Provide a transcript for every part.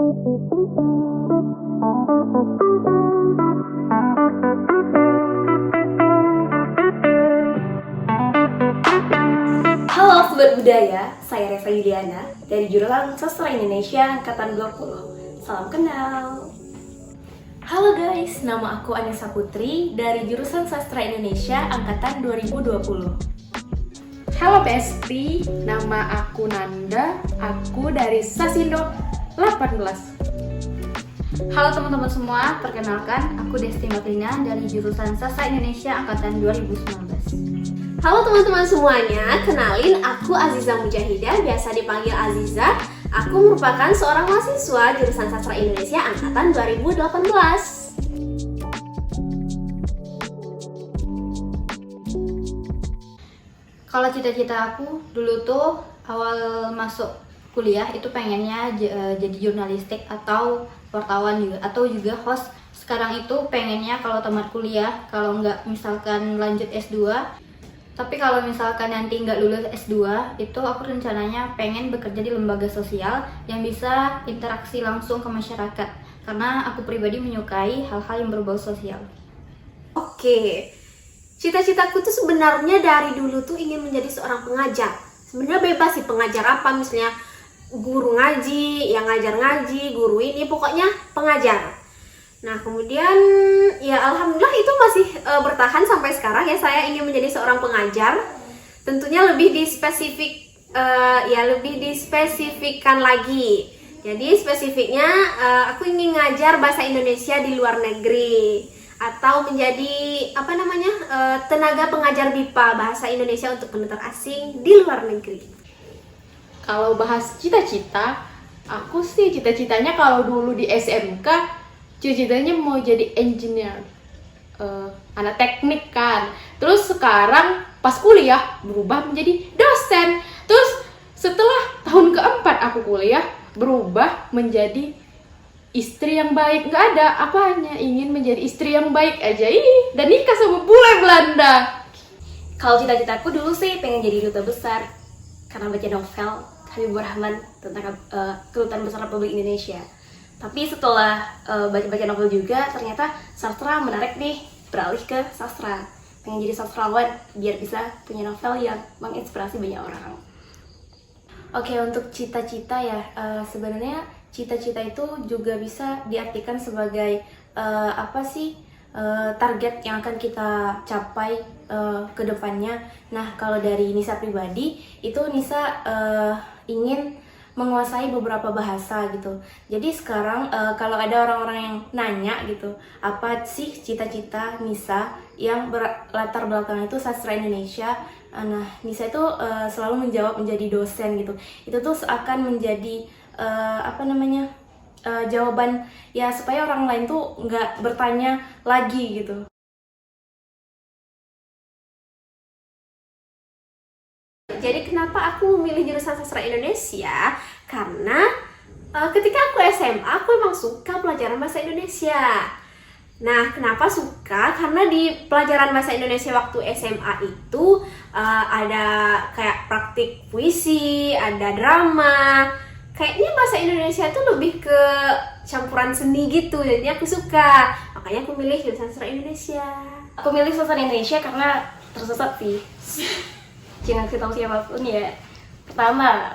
Halo Sobat Budaya, saya Reva Yuliana dari jurusan Sastra Indonesia Angkatan 20. Salam kenal. Halo guys, nama aku Anessa Putri dari jurusan Sastra Indonesia Angkatan 2020. Halo Besti, nama aku Nanda, aku dari Sasindo 18. Halo teman-teman semua, perkenalkan aku Desti Maklina dari jurusan Sastra Indonesia Angkatan 2019. Halo teman-teman semuanya, kenalin aku Aziza Mujahidah, biasa dipanggil Aziza. Aku merupakan seorang mahasiswa jurusan Sastra Indonesia Angkatan 2018. Kalau cita-cita aku dulu tuh awal masuk kuliah itu pengennya jadi jurnalistik atau wartawan juga, atau juga host. Sekarang itu pengennya kalau tamat kuliah, kalau nggak misalkan lanjut S2. Tapi kalau misalkan nanti nggak lulus S2, itu aku rencananya pengen bekerja di lembaga sosial yang bisa interaksi langsung ke masyarakat. Karena aku pribadi menyukai hal-hal yang berbau sosial. Oke, cita-citaku tuh sebenarnya dari dulu tuh ingin menjadi seorang pengajar. Sebenarnya bebas sih pengajar apa, misalnya guru ngaji, yang ngajar ngaji, guru ini, pokoknya pengajar. Nah kemudian ya alhamdulillah itu masih bertahan sampai sekarang ya. Saya ingin menjadi seorang pengajar. Tentunya lebih lebih dispesifikkan lagi. Jadi spesifiknya aku ingin ngajar bahasa Indonesia di luar negeri, atau menjadi tenaga pengajar BIPA bahasa Indonesia untuk penutur asing di luar negeri. Kalau bahas cita-cita, aku sih cita-citanya kalau dulu di SMK, cita-citanya mau jadi engineer, anak teknik kan. Terus sekarang pas kuliah berubah menjadi dosen. Terus setelah tahun keempat aku kuliah berubah menjadi istri yang baik. Nggak ada, aku hanya ingin menjadi istri yang baik aja ini dan nikah sama bule Belanda. Kalau cita-citaku dulu sih pengen jadi duta besar karena baca novel Habibur Rahman tentang Kedutaan Besar Republik Indonesia. Tapi setelah baca-baca novel juga, ternyata sastra menarik nih, beralih ke sastra. Pengen jadi sastrawan biar bisa punya novel yang menginspirasi banyak orang. Oke, untuk cita-cita ya, sebenarnya cita-cita itu juga bisa diartikan sebagai target yang akan kita capai ke depannya. Nah, kalau dari Nisa pribadi, itu Nisa ingin menguasai beberapa bahasa gitu. Jadi sekarang kalau ada orang-orang yang nanya gitu, apa sih cita-cita Nisa yang berlatar belakang itu sastra Indonesia, nah Nisa itu selalu menjawab menjadi dosen gitu. Itu tuh seakan menjadi jawaban ya supaya orang lain tuh nggak bertanya lagi gitu. Jadi kenapa aku memilih jurusan Sastra Indonesia? Karena ketika aku SMA, aku emang suka pelajaran bahasa Indonesia. Nah, kenapa suka? Karena di pelajaran bahasa Indonesia waktu SMA itu ada kayak praktik puisi, ada drama. Kayaknya bahasa Indonesia tuh lebih ke campuran seni gitu, jadi aku suka. Makanya aku milih jurusan Sastra Indonesia. Aku milih sastra Indonesia karena tersesat sih. Jangan kasih tahu siapapun ya. Pertama,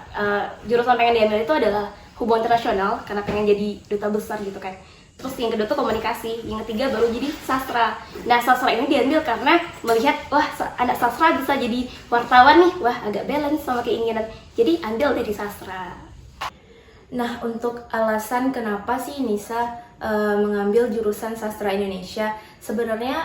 jurusan pengen diambil itu adalah hubungan internasional karena pengen jadi duta besar gitu kan. Terus yang kedua tuh komunikasi, yang ketiga baru jadi sastra. Nah, sastra ini diambil karena melihat wah anak sastra bisa jadi wartawan nih, wah agak balance sama keinginan. Jadi ambil dari sastra. Nah, untuk alasan kenapa sih Nisa mengambil jurusan sastra Indonesia, sebenarnya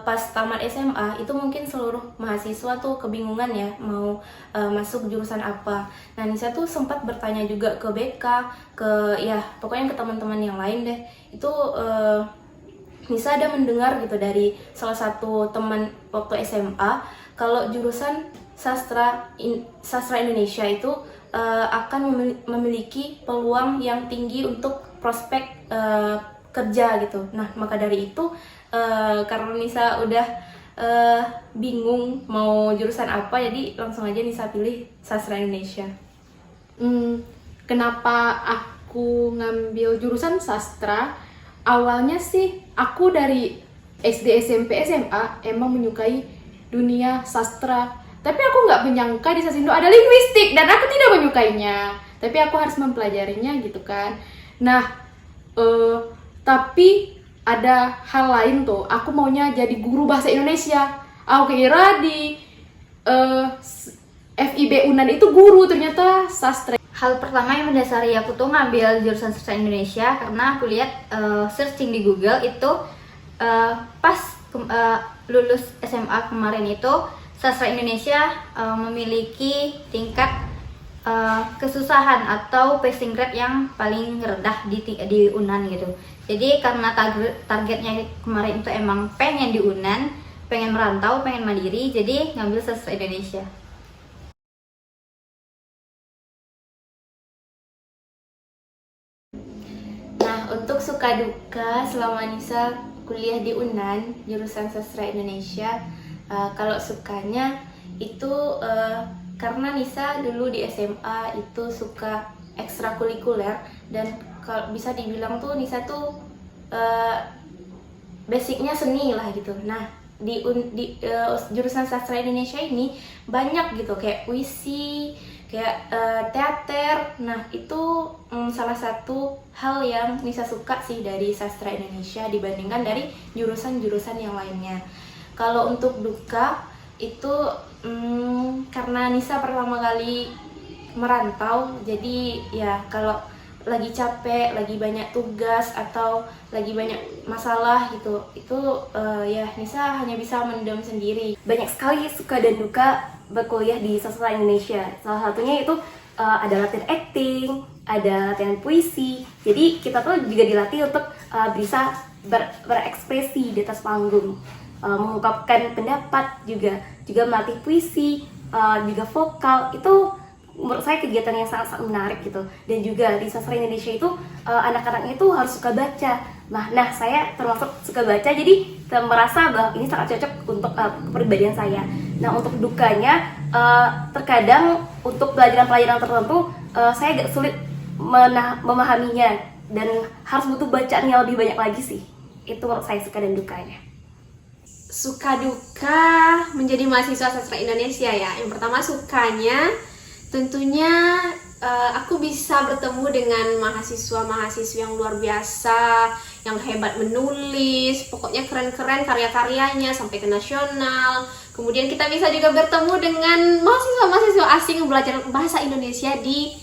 pas tamat SMA itu mungkin seluruh mahasiswa tuh kebingungan ya mau masuk jurusan apa. Nah, Nisa tuh sempat bertanya juga ke BK, pokoknya ke teman-teman yang lain deh. Itu Nisa ada mendengar gitu dari salah satu teman waktu SMA kalau jurusan sastra Indonesia itu akan memiliki peluang yang tinggi untuk prospek kerja gitu. Nah, maka dari itu karena Nisa udah bingung mau jurusan apa, jadi langsung aja Nisa pilih sastra Indonesia. Kenapa aku aku ngambil jurusan sastra, awalnya sih aku dari SD, SMP, SMA emang menyukai dunia sastra. Tapi aku nggak menyangka di Sasindo ada linguistik dan aku tidak menyukainya. Tapi aku harus mempelajarinya gitu kan. Nah, tapi ada hal lain tuh. Aku maunya jadi guru bahasa Indonesia. Aku kira di FIB Unan itu guru, ternyata sastra. Hal pertama yang mendasari aku tuh ngambil jurusan sastra Indonesia karena aku lihat searching di Google itu pas lulus SMA kemarin itu sastra Indonesia memiliki tingkat kesusahan atau passing grade yang paling rendah di Unan gitu. Jadi karena targetnya kemarin itu emang pengen di Unan, pengen merantau, pengen mandiri, jadi ngambil sastra Indonesia. Nah, untuk suka duka selama Nisa kuliah di Unan, jurusan sastra Indonesia, kalau sukanya itu karena Nisa dulu di SMA itu suka ekstrakurikuler dan kalau bisa dibilang tuh Nisa tuh basicnya seni lah gitu. Nah, di jurusan sastra Indonesia ini banyak gitu kayak puisi, kayak teater. Nah, itu salah satu hal yang Nisa suka sih dari sastra Indonesia dibandingkan dari jurusan-jurusan yang lainnya. Kalau untuk duka itu karena Nisa pertama kali merantau, jadi ya kalau lagi capek, lagi banyak tugas atau lagi banyak masalah gitu, itu ya Nisa hanya bisa mendem sendiri. Banyak sekali suka dan duka berkuliah di sastra Indonesia. Salah satunya itu ada latihan acting, ada latihan puisi. Jadi kita tuh juga dilatih untuk bisa berekspresi di atas panggung, mengungkapkan pendapat, juga melatih puisi, juga vokal. Itu menurut saya kegiatan yang sangat menarik gitu. Dan juga di sastra Indonesia itu anak-anaknya itu harus suka baca. Nah, saya termasuk suka baca, jadi merasa bahwa ini sangat cocok untuk kepribadian saya. Nah, untuk dukanya, terkadang untuk pelajaran-pelajaran tertentu saya agak sulit memahaminya dan harus butuh bacaan yang lebih banyak lagi sih. Itu menurut saya suka dan dukanya. Suka duka menjadi mahasiswa sastra Indonesia ya. Yang pertama sukanya tentunya aku bisa bertemu dengan mahasiswa-mahasiswa yang luar biasa, yang hebat menulis, pokoknya keren-keren karya-karyanya sampai ke nasional. Kemudian kita bisa juga bertemu dengan mahasiswa-mahasiswa asing yang belajar bahasa Indonesia di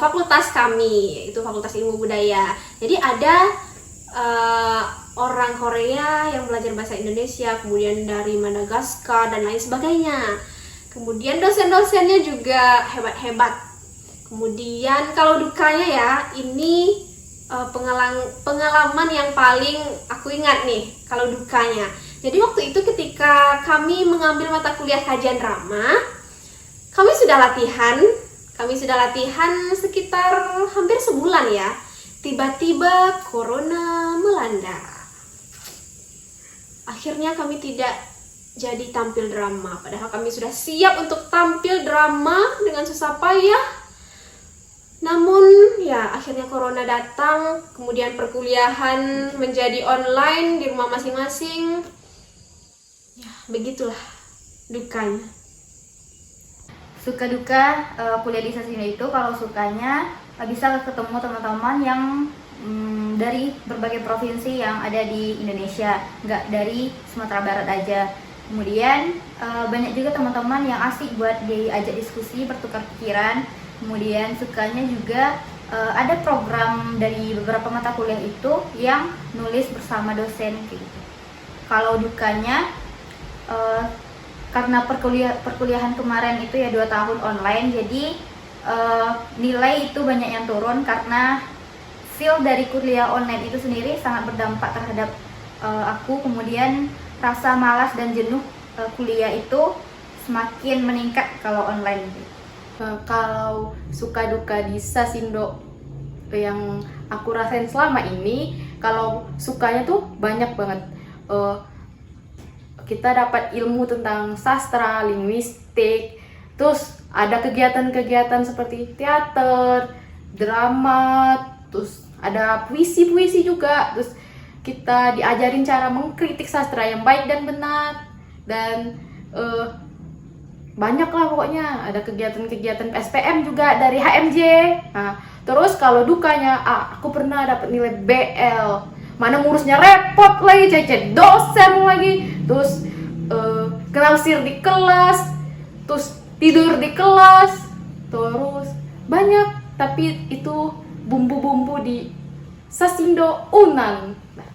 fakultas kami, yaitu Fakultas Ilmu Budaya. Jadi ada orang Korea yang belajar bahasa Indonesia, kemudian dari Madagaskar dan lain sebagainya. Kemudian dosen-dosennya juga hebat-hebat. Kemudian kalau dukanya ya, ini pengalaman yang paling aku ingat nih kalau dukanya. Jadi waktu itu ketika kami mengambil mata kuliah kajian drama, kami sudah latihan sekitar hampir sebulan ya. Tiba-tiba corona melanda. Akhirnya kami tidak jadi tampil drama, padahal kami sudah siap untuk tampil drama dengan susah payah. Namun ya akhirnya corona datang, kemudian perkuliahan menjadi online di rumah masing-masing. Ya begitulah dukanya. Suka duka kuliah di Sasindo itu, kalau sukanya bisa ketemu teman-teman yang dari berbagai provinsi yang ada di Indonesia, nggak dari Sumatera Barat aja. Kemudian banyak juga teman-teman yang asik buat diajak diskusi, bertukar pikiran. Kemudian sukanya juga ada program dari beberapa mata kuliah itu yang nulis bersama dosen gitu. Kalau dukanya karena perkuliahan kemarin itu ya 2 tahun online, jadi nilai itu banyak yang turun karena feel dari kuliah online itu sendiri sangat berdampak terhadap aku. Kemudian rasa malas dan jenuh kuliah itu semakin meningkat kalau online gitu. Kalau suka duka di Sasindo yang aku rasain selama ini, kalau sukanya tuh banyak banget. Kita dapat ilmu tentang sastra, linguistik, terus ada kegiatan-kegiatan seperti teater, drama, terus ada puisi juga, terus kita diajarin cara mengkritik sastra yang baik dan benar, dan banyak lah pokoknya, ada kegiatan-kegiatan SPM juga dari HMJ. Nah, terus kalau dukanya, aku pernah dapat nilai BL, mana ngurusnya repot lagi, cecet dosen lagi, terus kenausir di kelas, terus tidur di kelas, terus banyak. Tapi itu bumbu-bumbu di Sasindo Unan. Nah,